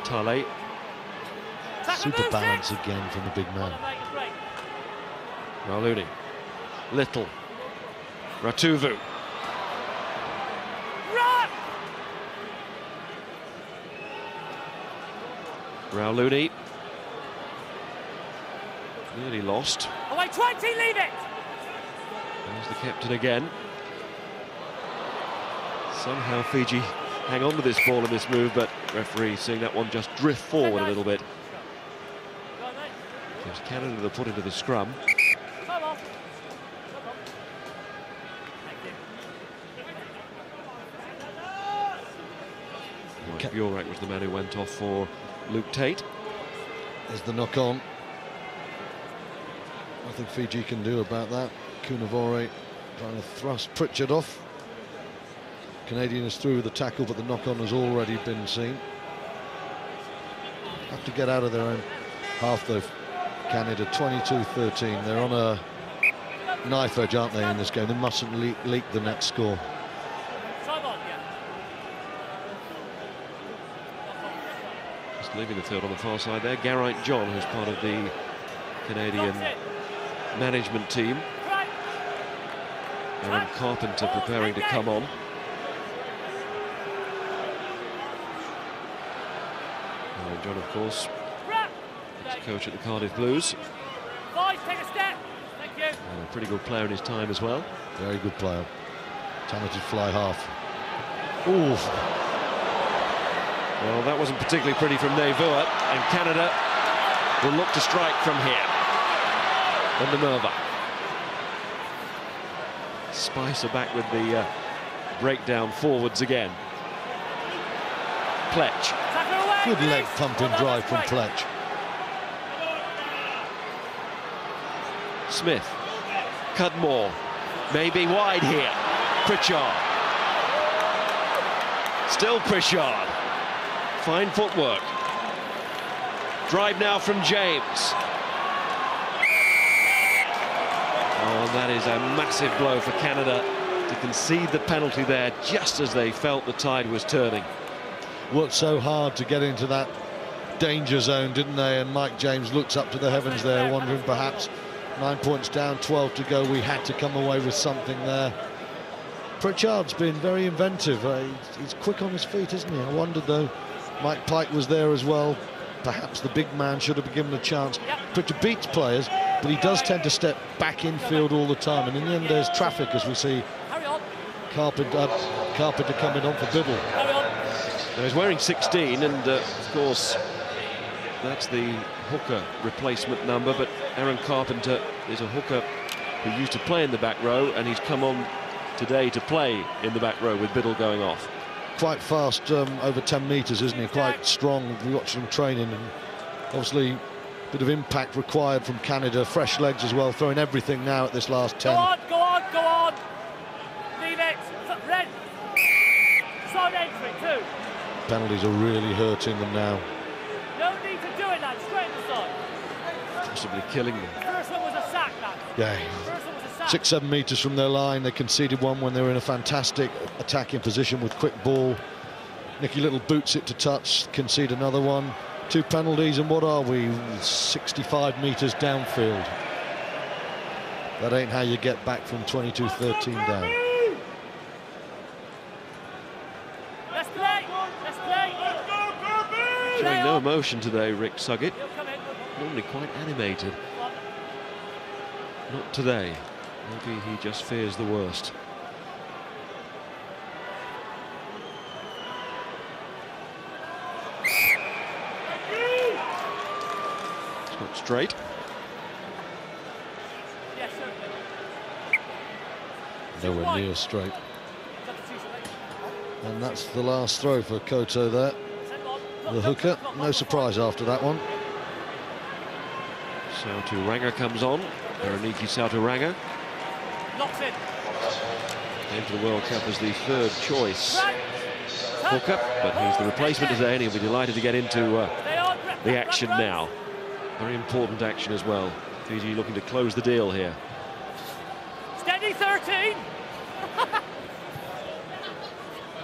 Tale. Super balance again from the big man. Rauluni. Little. Ratuvu. Rauluni. Nearly lost. Away 20, leave it! There's the captain again. Somehow Fiji hang on to this ball in this move, but referee seeing that one just drift forward a little bit. Gives Canada the put into the scrum. Mike Burak was the man who went off for Luke Tate. There's the knock-on. Nothing Fiji can do about that. Kunavore trying to thrust Pritchard off. Canadian is through with the tackle, but the knock-on has already been seen. Have to get out of their own half though. Canada 22-13. They're on a knife edge, aren't they, in this game? They mustn't leak the next score. Just leaving the field on the far side there. Garrett John, who's part of the Canadian management team. Aaron Carpenter preparing to come on. Aaron John, of course, ex-coach at the Cardiff Blues. Take a step. Thank you. And a pretty good player in his time as well. Very good player. Talented fly half. Ooh. Well, that wasn't particularly pretty from Nevua, and Canada will look to strike from here. Under Merva. Spicer back with the breakdown forwards again. Pletch. Good leg pumping drive from Pletch. Smith. Cudmore. Maybe wide here. Pritchard. Still Pritchard. Fine footwork. Drive now from James. Oh, that is a massive blow for Canada to concede the penalty there just as they felt the tide was turning. Worked so hard to get into that danger zone, didn't they? And Mike James looks up to the heavens there, wondering perhaps 9 points down, 12 to go. We had to come away with something there. Pritchard's been very inventive. He's quick on his feet, isn't he? I wondered, though, Mike Pike was there as well. Perhaps the big man should have been given a chance. Pritchard beats players, but he does tend to step back infield all the time. And in the end, there's traffic, as we see Carpenter coming on for Biddle. Now he's wearing 16, and of course, that's the hooker replacement number, but Aaron Carpenter is a hooker who used to play in the back row, and he's come on today to play in the back row with Biddle going off. Quite fast, over 10 metres, isn't he? Quite strong. We watched him training, and obviously a bit of impact required from Canada. Fresh legs as well, throwing everything now at this last 10. Go on, go on, go on. Leave it. Red. Side entry, too. Penalties are really hurting them now. No need to do it, lad. Straight inside. Possibly killing them. First one was a sack, lad. Yeah. First one was a sack. 6-7 metres from their line. They conceded one when they were in a fantastic attacking position with quick ball. Nicky Little boots it to touch, concede another one. 2 penalties, and what are we? 65 metres downfield. That ain't how you get back from 22-13 down. Let's play. Let's play. Showing no emotion today, Rick Suggett. Normally quite animated. Not today. Maybe he just fears the worst. It's not straight. Yes, sir. Nowhere near straight. And that's the last throw for Koto there. The hooker, no surprise after that one. Sauturanga comes on. Veroniki Sauturanga. Locks in. Came to the World Cup as the 3rd choice hooker, but he's the replacement today, and he'll be delighted to get into the action now. Very important action as well. Fiji looking to close the deal here. Steady 13.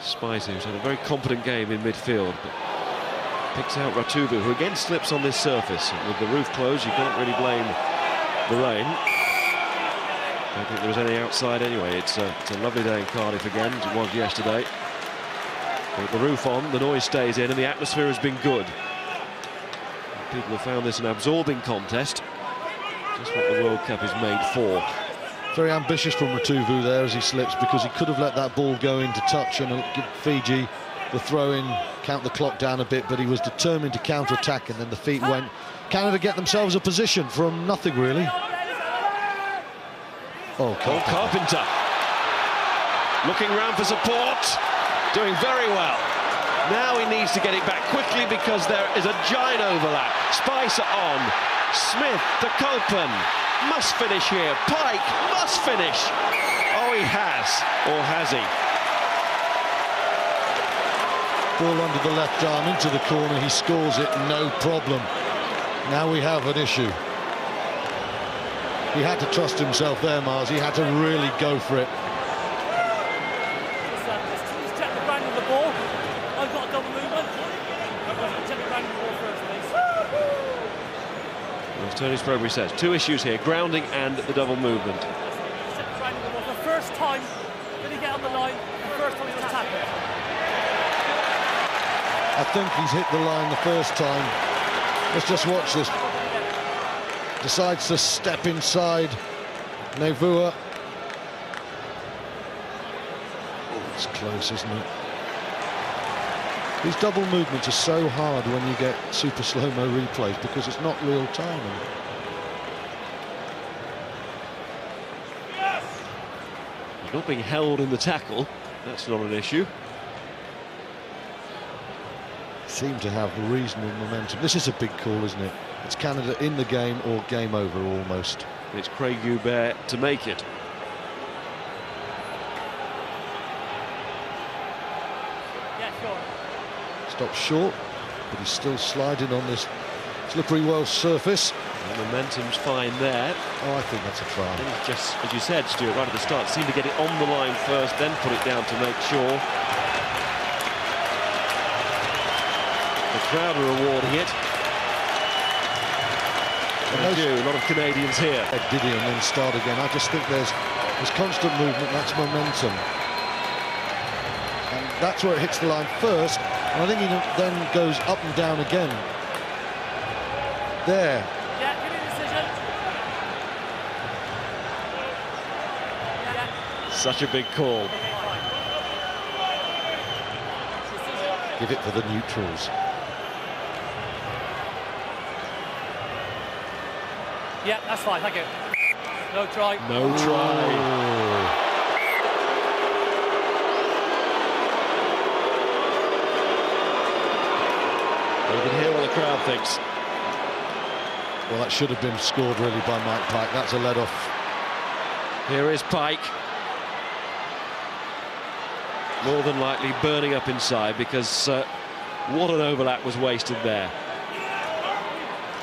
Spicer, who's had a very competent game in midfield, but Picks out Ratuvu, who again slips on this surface. With the roof closed, you can't really blame the rain. I don't think there was any outside anyway. It's a lovely day in Cardiff again, as it was yesterday. With the roof on, the noise stays in, and the atmosphere has been good. People have found this an absorbing contest. Just what the World Cup is made for. Very ambitious from Ratuvu there as he slips, because he could have let that ball go into touch and give Fiji the throw-in, count the clock down a bit, but he was determined to counter-attack, and then the feet went. Canada get themselves a position from nothing, really. Oh, Carpenter. Looking round for support. Doing very well. Now he needs to get it back quickly because there is a giant overlap. Spicer on. Smith to Colpen. Must finish here. Pike must finish. Oh, he has. Or has he? Ball under the left arm into the corner. He scores it, no problem. Now we have an issue. He had to trust himself there, Mars. He had to really go for it. Just check the ground of the ball. I've got a double movement. Check the ground of the ball first, please. As Tony Sprowbury says, two issues here, grounding and the double movement. Check the ground of the ball. The first time did he get on the line, the first time he was tackled. I think he's hit the line the first time. Let's just watch this. Decides to step inside Nevua. Oh, it's close, isn't it? These double movements are so hard when you get super slow-mo replays because it's not real timing. Not being held in the tackle, that's not an issue. Seem to have reasonable momentum. This is a big call, isn't it? It's Canada in the game or game over almost. It's Craig Hubert to make it. Yeah, sure. Stops short, but he's still sliding on this slippery Welsh surface. The momentum's fine there. Oh, I think that's a try. And he's just, as you said, Stuart, right at the start, seemed to get it on the line first, then put it down to make sure. The crowd are awarding it. A lot of Canadians here. Did he and then start again? I just think there's constant movement, that's momentum. And that's where it hits the line first, and I think he then goes up and down again. There. Yeah, give me a decision. Yeah. Such a big call. Give it for the neutrals. Yeah, that's fine, thank you. No try. No try. You can hear what the crowd thinks. Well, that should have been scored really by Mike Pike. That's a let-off. Here is Pike. More than likely burning up inside because what an overlap was wasted there.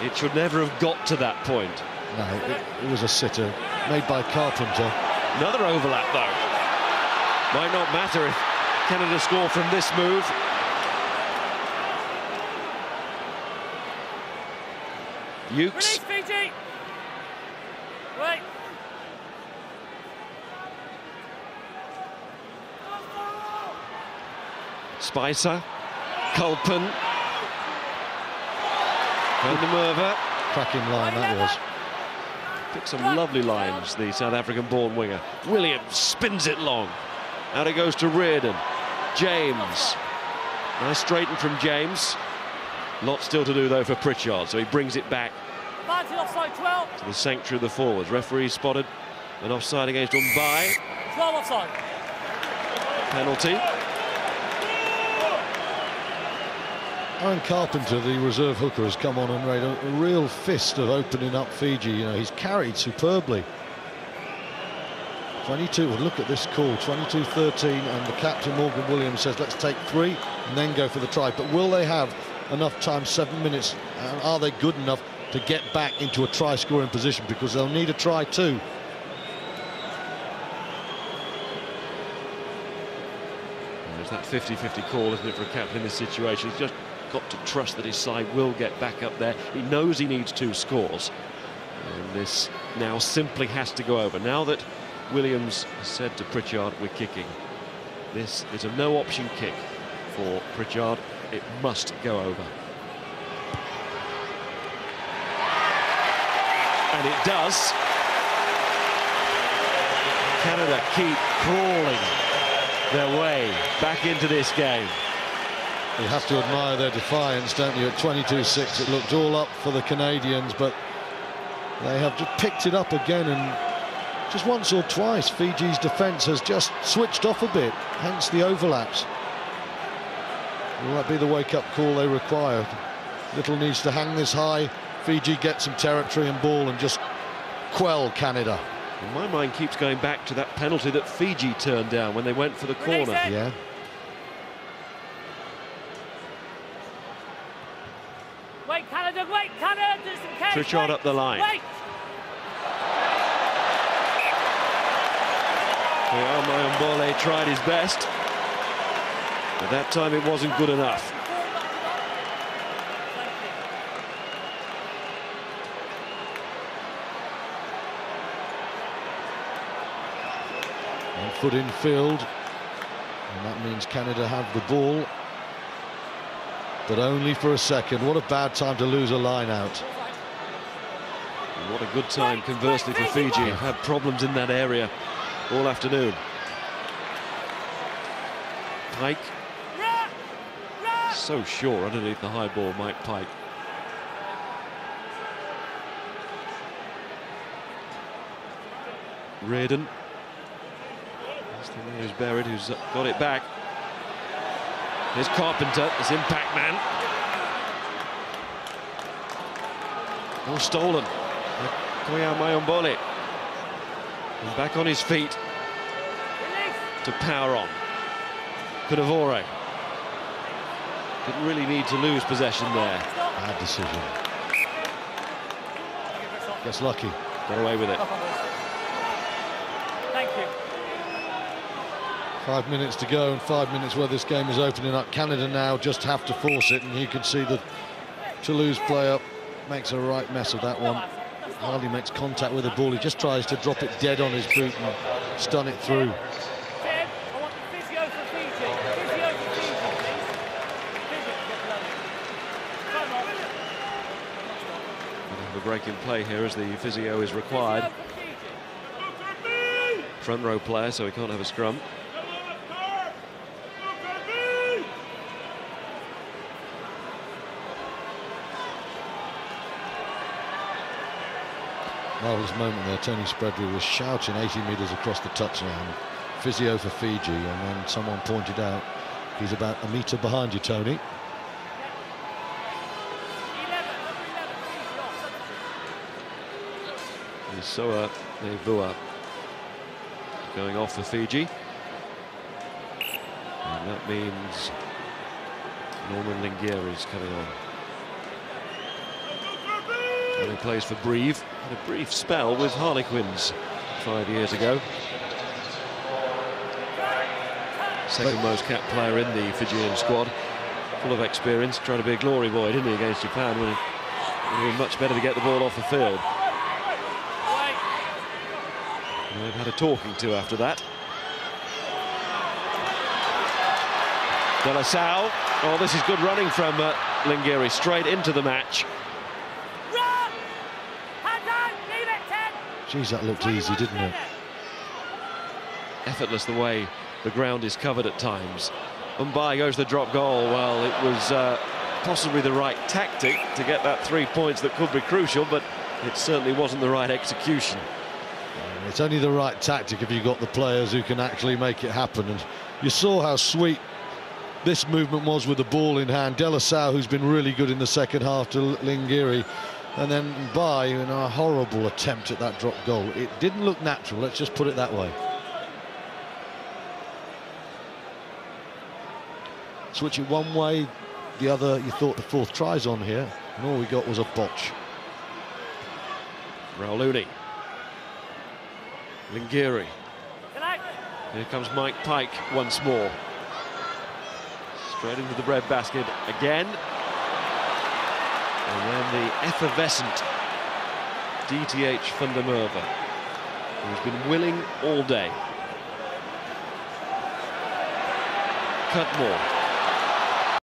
It should never have got to that point. No, it was a sitter made by Carpenter. Another overlap, though. Might not matter if Canada score from this move. Release, Ukes. Fiji! Wait. Spicer. Colpen. Van der Merwe. Cracking line that was. Picked some lovely lines, the South African-born winger. Williams spins it long. Out it goes to Reardon. James. Nice straighten from James. Lot still to do, though, for Pritchard, so he brings it back Offside 12. to the sanctuary of the forwards. Referee spotted an offside against Mbai. 12 offside. Penalty. Aaron Carpenter, the reserve hooker, has come on and made a real fist of opening up Fiji. You know, he's carried superbly. 22, well, look at this call, 22-13, and the captain, Morgan Williams, says let's take 3 and then go for the try. But will they have enough time, 7 minutes, and are they good enough to get back into a try-scoring position? Because they'll need a try too. There's that 50-50 call, isn't it, for a captain in this situation? He's just got to trust that his side will get back up there. He knows he needs 2 scores. And this now simply has to go over. Now that Williams has said to Pritchard, we're kicking. This is a no-option kick for Pritchard. It must go over. And it does. Canada keep crawling their way back into this game. You have to admire their defiance, don't you? At 22-6, it looked all up for the Canadians, but they have just picked it up again, and just once or twice Fiji's defence has just switched off a bit, hence the overlaps. Will that be the wake-up call they require? Little needs to hang this high. Fiji get some territory and ball and just quell Canada. And my mind keeps going back to that penalty that Fiji turned down when they went for the corner. Yeah. Wait, Canada, wait, Canada, just in case. Pritchard up the line. Wait. Mayambole tried his best, but that time it wasn't good enough. One foot in field, and that means Canada have the ball, but only for a second. What a bad time to lose a line out. What a good time, conversely, for Fiji. Have had problems in that area all afternoon. Pike. So sure underneath the high ball, Mike Pike. Reardon. Here's Berrett, who's got it back. Here's Carpenter, this impact man. All stolen. Koya Mayambole. And back on his feet to power on. Kudavore. Didn't really need to lose possession there. Bad decision. Gets lucky. Got away with it. Thank you. 5 minutes to go, and 5 minutes where this game is opening up. Canada now just have to force it, and you can see the Toulouse player makes a right mess of that one. Hardly makes contact with the ball. He just tries to drop it dead on his boot and stun it through. Tim, I want the physio for Fiji. Physio for Fiji, please. Physio, come on. The break in play here as the physio is required. Front row player, so he can't have a scrum. Marvellous moment there. Tony Spreadbury was shouting 80 metres across the touchline. Physio for Fiji, and then someone pointed out he's about a metre behind you, Tony. Soa Nevua going off for Fiji. And that means Norman Lingieri's coming on. And he plays for Brive. Had a brief spell with Harlequins 5 years ago. Second most capped player in the Fijian squad. Full of experience, trying to be a glory boy, didn't he, against Japan, when it would have been much better to get the ball off the field. And they've had a talking to after that. De La Salle. Oh, this is good running from Lingieri, straight into the match. Geez, that looked easy, didn't it? Effortless the way the ground is covered at times. And by goes the drop goal. Well, it was possibly the right tactic to get that 3 points that could be crucial, but it certainly wasn't the right execution. It's only the right tactic if you've got the players who can actually make it happen. And you saw how sweet this movement was with the ball in hand. De La Salle, who's been really good in the second half, to Lingieri. And then by a horrible attempt at that drop goal. It didn't look natural, let's just put it that way. Switch it one way, the other. You thought the fourth try's on here, and all we got was a botch. Rauluni. Lingieri. Here comes Mike Pike once more. Straight into the breadbasket again. And then the effervescent DTH van der Merwe, who's been willing all day. Cutmore.